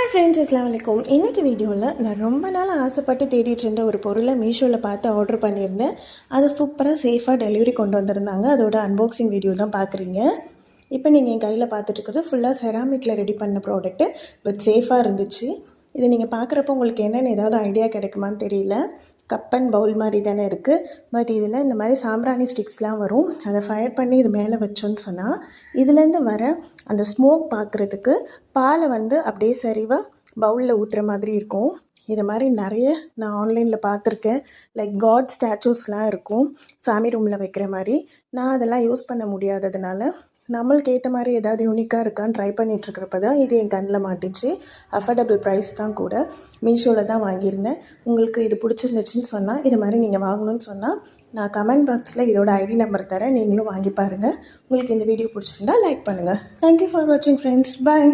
Hi friends, அஸ்ஸலாமு அலைக்கும். இன்றைக்கி வீடியோவில் நான் ரொம்ப நாள் ஆசைப்பட்டு தேடிட்டு இருந்த ஒரு பொருளை மீஷோவில் பார்த்து ஆர்டர் பண்ணியிருந்தேன். அது சூப்பராக சேஃபாக டெலிவரி கொண்டு வந்திருந்தாங்க. அதோட அன்பாக்சிங் வீடியோ தான் பார்க்குறீங்க. இப்போ நீங்கள் என் கையில் பார்த்துட்ருக்கிறது ஃபுல்லாக செராமிக்கில் ரெடி பண்ண ப்ராடக்ட்டு, பட் சேஃபாக இருந்துச்சு. இதை நீங்கள் பார்க்குறப்போ உங்களுக்கு என்னென்னு ஏதாவது ஐடியா கிடைக்குமான்னு தெரியல. கப் அண்ட் பவுல் மாதிரி தானே இருக்குது. பட் இதில் இந்த மாதிரி சாம்பிராணி ஸ்டிக்ஸ்லாம் வரும். அதை ஃபயர் பண்ணி இது மேலே வச்சோன்னு சொன்னால் இதுலேருந்து வர அந்த ஸ்மோக் பார்க்குறதுக்கு பாலை அப்படியே சரிவாக பவுலில் ஊற்றுற மாதிரி இருக்கும். இது மாதிரி நிறைய நான் ஆன்லைனில் பார்த்துருக்கேன். லைக் காட் ஸ்டாச்சூஸ்லாம் இருக்கும் சாமி ரூமில் வைக்கிற மாதிரி. நான் அதெல்லாம் யூஸ் பண்ண முடியாததுனால நம்மளுக்கு ஏற்ற மாதிரி ஏதாவது யூனிக்காக இருக்கான்னு ட்ரை பண்ணிகிட்ருக்கிறப்ப தான் இது என் கண்ணில் மாட்டிச்சு. அஃபோர்டபுள் ப்ரைஸ் தான் கூட. மீஷோவில் தான் வாங்கியிருந்தேன். உங்களுக்கு இது பிடிச்சிருந்துச்சின்னு சொன்னால், இது மாதிரி நீங்கள் வாங்கணும்னு சொன்னால் நான் கமெண்ட் பாக்ஸில் இதோட ஐடி நம்பர் தரேன். நீங்களும் வாங்கி பாருங்கள். உங்களுக்கு இந்த வீடியோ பிடிச்சிருந்தா லைக் பண்ணுங்கள். தேங்க்யூ ஃபார் வாட்சிங் ஃப்ரெண்ட்ஸ். பாய்.